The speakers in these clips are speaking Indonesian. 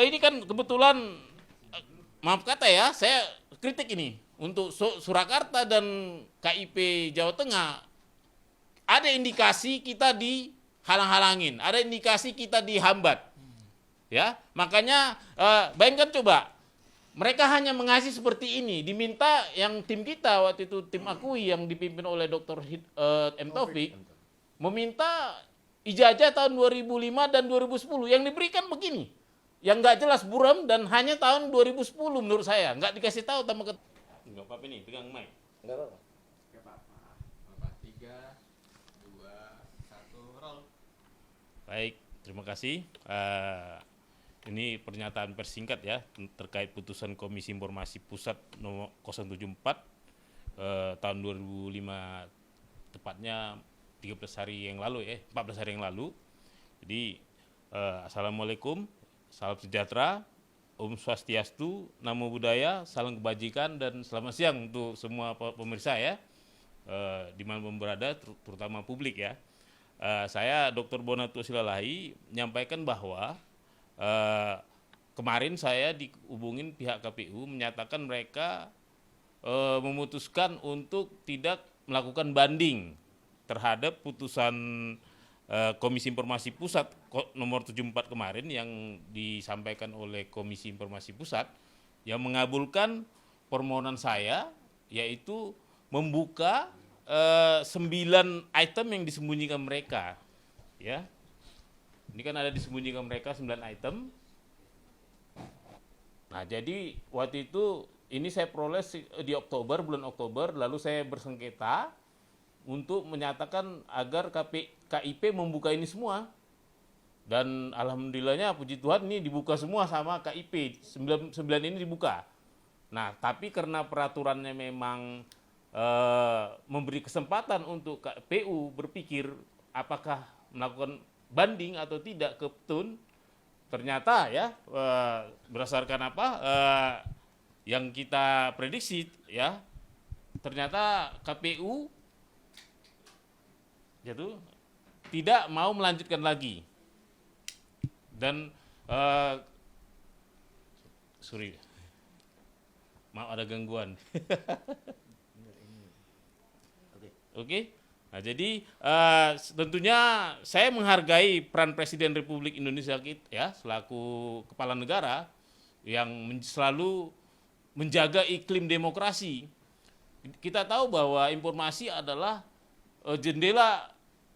ini kan kebetulan maaf kata ya, saya kritik ini untuk Surakarta dan KIP Jawa Tengah. Ada indikasi kita dihalang-halangin, ada indikasi kita dihambat. Ya, makanya bayangkan coba, mereka hanya mengasih seperti ini, diminta yang tim kita waktu itu, tim Akui yang dipimpin oleh Dr. M. Taufik, meminta ijazah tahun 2005 dan 2010, yang diberikan begini, yang nggak jelas buram dan hanya tahun 2010 menurut saya, nggak dikasih tahu sama nggak apa-apa nih, pegang mic. Nggak apa-apa. Nggak apa-apa. Bapak 3, 2, 1, roll. Baik, terima kasih. Ini pernyataan persingkat ya terkait putusan Komisi Informasi Pusat nomor 074 tahun 2005, tepatnya 13 hari yang lalu 14 hari yang lalu. Jadi Assalamualaikum, salam sejahtera, Om Swastiastu, Namo Buddhaya, salam kebajikan dan selamat siang untuk semua pemirsa ya, dimanapun berada, terutama publik ya. Saya Dr. Bonato Silalahi menyampaikan bahwa kemarin saya dihubungin pihak KPU menyatakan mereka memutuskan untuk tidak melakukan banding terhadap putusan Komisi Informasi Pusat nomor 74 kemarin yang disampaikan oleh Komisi Informasi Pusat yang mengabulkan permohonan saya, yaitu membuka 9 item yang disembunyikan mereka ya. Ini kan ada disembunyikan mereka 9 item. Nah, jadi waktu itu ini saya peroleh di bulan Oktober, lalu saya bersengketa untuk menyatakan agar KIP membuka ini semua. Dan alhamdulillahnya puji Tuhan ini dibuka semua sama KIP, 9 ini dibuka. Nah, tapi karena peraturannya memang memberi kesempatan untuk KPU berpikir apakah melakukan banding atau tidak ke PTUN, ternyata ya berdasarkan yang kita prediksi ya, ternyata KPU yaitu tidak mau melanjutkan lagi. Dan sorry, maaf ada gangguan. Oke. Nah, jadi tentunya saya menghargai peran Presiden Republik Indonesia ya selaku kepala negara yang selalu menjaga iklim demokrasi. Kita tahu bahwa informasi adalah jendela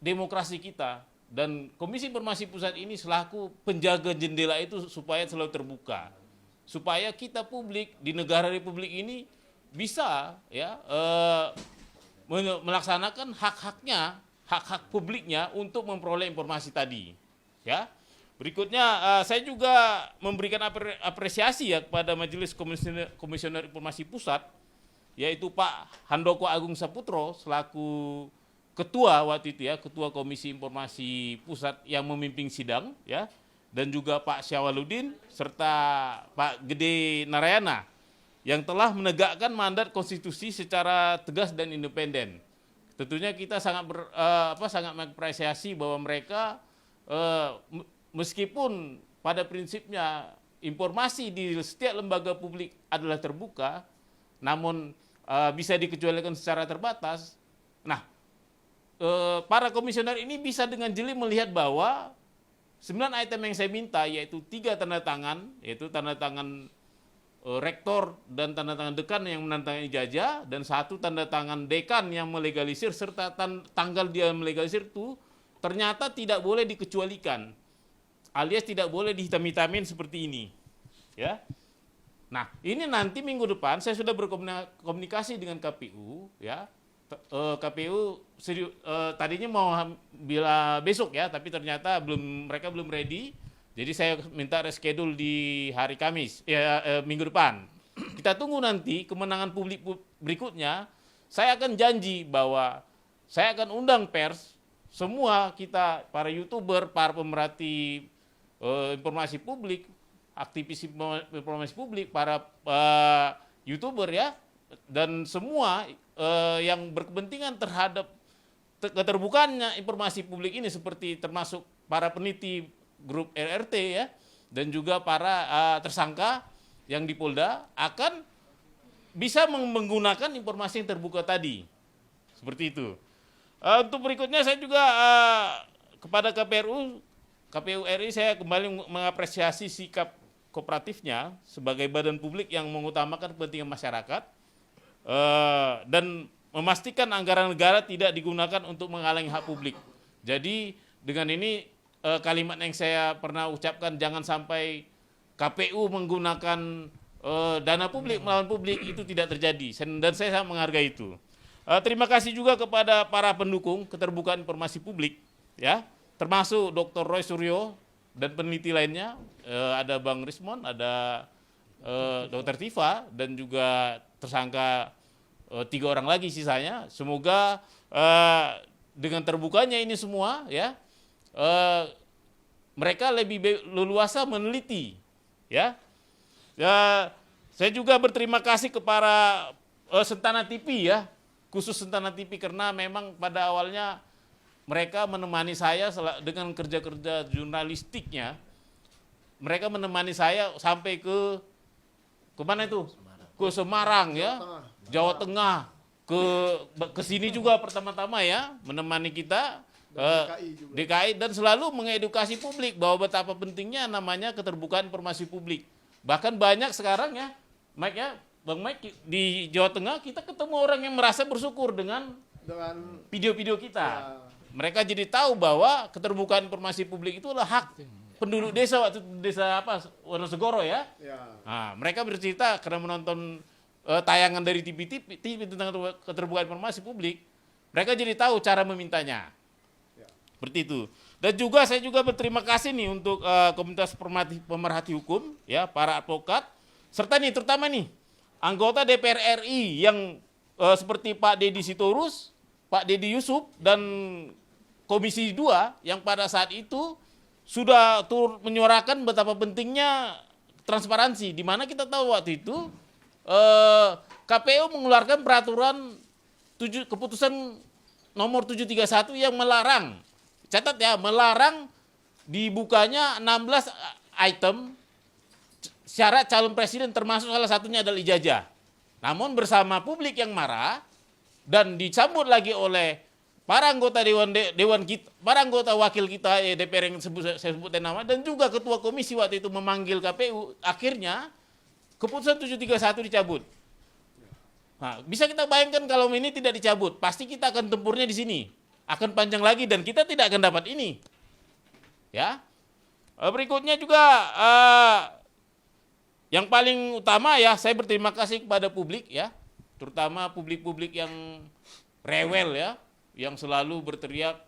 demokrasi kita, dan Komisi Informasi Pusat ini selaku penjaga jendela itu supaya selalu terbuka, supaya kita publik di negara Republik ini bisa ya melaksanakan hak-hak publiknya untuk memperoleh informasi tadi. Ya. Berikutnya saya juga memberikan apresiasi ya kepada Majelis Komisioner Informasi Pusat, yaitu Pak Handoko Agung Saputro selaku ketua waktu itu ya, ketua Komisi Informasi Pusat yang memimpin sidang ya, dan juga Pak Syawaludin serta Pak Gede Narayana yang telah menegakkan mandat konstitusi secara tegas dan independen. Tentunya kita sangat mengapresiasi bahwa mereka meskipun pada prinsipnya informasi di setiap lembaga publik adalah terbuka, namun bisa dikecualikan secara terbatas. Nah, para komisioner ini bisa dengan jeli melihat bahwa 9 item yang saya minta, yaitu 3 tanda tangan, yaitu tanda tangan rektor dan tanda tangan dekan yang menandatangani ijazah, dan 1 tanda tangan dekan yang melegalisir serta tanggal dia melegalisir itu ternyata tidak boleh dikecualikan, alias tidak boleh dihitam-hitamin seperti ini ya. Nah, ini nanti minggu depan saya sudah berkomunikasi dengan KPU ya. KPU tadinya mau bila besok ya, tapi ternyata mereka belum ready. Jadi saya minta reschedule di hari Kamis, minggu depan. Kita tunggu nanti kemenangan publik berikutnya. Saya akan janji bahwa saya akan undang pers, semua kita, para YouTuber, para pemerhati informasi publik, aktivis informasi publik, para YouTuber ya, dan semua yang berkepentingan terhadap keterbukaannya informasi publik ini, seperti termasuk para peneliti grup RRT ya, dan juga para tersangka yang di Polda akan bisa menggunakan informasi yang terbuka tadi. Seperti itu. Untuk berikutnya saya juga kepada KPU RI saya kembali mengapresiasi sikap kooperatifnya sebagai badan publik yang mengutamakan kepentingan masyarakat dan memastikan anggaran negara tidak digunakan untuk menghalangi hak publik. Jadi dengan ini kalimat yang saya pernah ucapkan, jangan sampai KPU menggunakan dana publik melawan publik, itu tidak terjadi, dan saya sangat menghargai itu. Terima kasih juga kepada para pendukung keterbukaan informasi publik, ya, termasuk Dr. Roy Suryo dan peneliti lainnya, ada Bang Rismon, ada Dr. Tifa, dan juga tersangka 3 orang lagi sisanya. Semoga dengan terbukanya ini semua, ya, mereka lebih leluasa meneliti, ya. Saya juga berterima kasih kepada Sentana TV, ya, khusus Sentana TV, karena memang pada awalnya mereka menemani saya dengan kerja-kerja jurnalistiknya. Mereka menemani saya sampai ke mana itu? Ke Semarang, ya, Jawa Tengah, ke sini juga pertama-tama, ya, menemani kita DKI, dan selalu mengedukasi publik bahwa betapa pentingnya namanya keterbukaan informasi publik. Bahkan banyak sekarang, ya, Mike, ya, Bang Mike, di Jawa Tengah kita ketemu orang yang merasa bersyukur dengan video-video kita. Ya. Mereka jadi tahu bahwa keterbukaan informasi publik itu adalah hak penduduk desa waktu desa Wonosegoro, ya. Nah, mereka bercerita karena menonton tayangan dari TV tentang keterbukaan informasi publik, mereka jadi tahu cara memintanya. Ya. Seperti itu. Dan juga saya juga berterima kasih nih untuk komunitas pemerhati hukum, ya, para advokat, serta nih terutama nih anggota DPR RI yang seperti Pak Dedi Sitorus, Pak Dedi Yusuf, dan Komisi 2 yang pada saat itu sudah turut menyuarakan betapa pentingnya transparansi, di mana kita tahu waktu itu KPU mengeluarkan peraturan keputusan nomor 731 yang melarang, catat ya, melarang dibukanya 16 item syarat calon presiden, termasuk salah satunya adalah ijazah. Namun bersama publik yang marah dan disambut lagi oleh para anggota dewan kita, para anggota wakil kita DPR yang saya sebutkan nama, dan juga ketua komisi waktu itu memanggil KPU, akhirnya keputusan 731 dicabut. Nah, bisa kita bayangkan kalau ini tidak dicabut, pasti kita akan tempurnya di sini, akan panjang lagi dan kita tidak akan dapat ini. Ya. Berikutnya juga yang paling utama, ya, saya berterima kasih kepada publik, ya, terutama publik-publik yang rewel, ya, yang selalu berteriak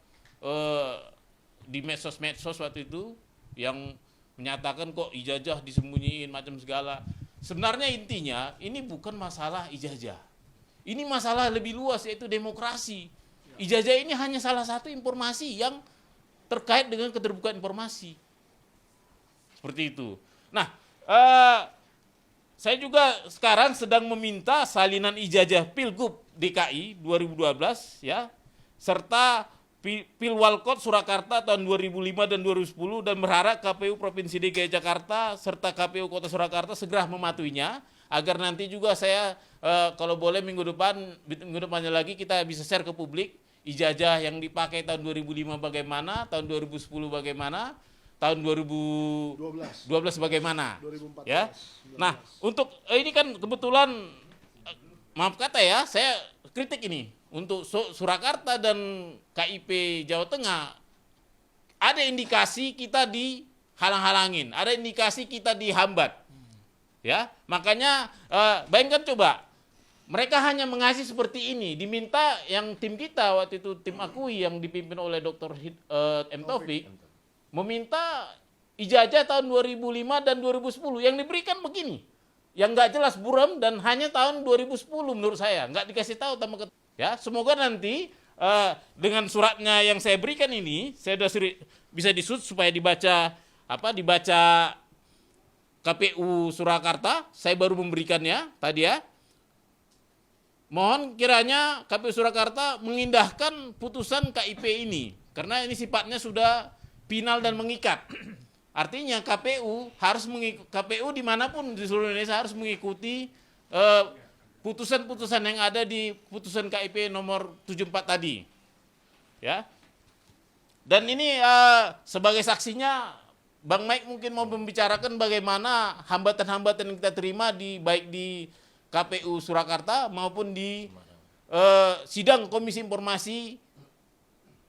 di medsos-medsos waktu itu, yang menyatakan kok ijazah disembunyiin macam segala. Sebenarnya intinya ini bukan masalah ijazah, ini masalah lebih luas, yaitu demokrasi. Ijazah ini hanya salah satu informasi yang terkait dengan keterbukaan informasi. Seperti itu. Nah, saya juga sekarang sedang meminta salinan ijazah Pilgub DKI 2012, ya, serta Pilwalkot Surakarta tahun 2005 dan 2010, dan berharap KPU Provinsi DKI Jakarta serta KPU Kota Surakarta segera mematuhinya, agar nanti juga saya kalau boleh minggu depannya lagi kita bisa share ke publik ijazah yang dipakai tahun 2005 bagaimana, tahun 2010 bagaimana, tahun 2012 bagaimana, 2014, ya. Nah, untuk ini kan kebetulan maaf kata, ya, saya kritik ini untuk Surakarta dan KIP Jawa Tengah, ada indikasi kita dihalang-halangin, ada indikasi kita dihambat, ya. Makanya bayangkan coba, mereka hanya mengasih seperti ini, diminta yang tim kita waktu itu, tim Akui yang dipimpin oleh Dr. M. Taufik, meminta ijazah tahun 2005 dan 2010, yang diberikan begini, yang nggak jelas buram, dan hanya tahun 2010 menurut saya, nggak dikasih tahu sama. Ya, semoga nanti dengan suratnya yang saya berikan ini, saya sudah bisa disut supaya dibaca KPU Surakarta. Saya baru memberikannya tadi, ya. Mohon kiranya KPU Surakarta mengindahkan putusan KIP ini, karena ini sifatnya sudah final dan mengikat. Artinya KPU dimanapun di seluruh Indonesia harus mengikuti putusan-putusan yang ada di putusan KIP nomor 74 tadi. Ya. Dan ini sebagai saksinya Bang Mike mungkin mau membicarakan bagaimana hambatan-hambatan yang kita terima baik di KPU Surakarta maupun di sidang Komisi Informasi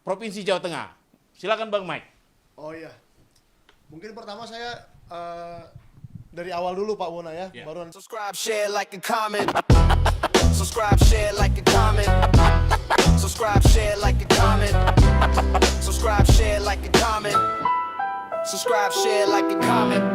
Provinsi Jawa Tengah. Silakan Bang Mike. Oh iya. Mungkin pertama saya dari awal dulu Pak Wona ya. Ya. Baru nanti Subscribe, share, like, and comment. Subscribe, share, like, and comment. Subscribe, share, like, and comment. Subscribe, share, like, and comment. Subscribe, share, like, and comment.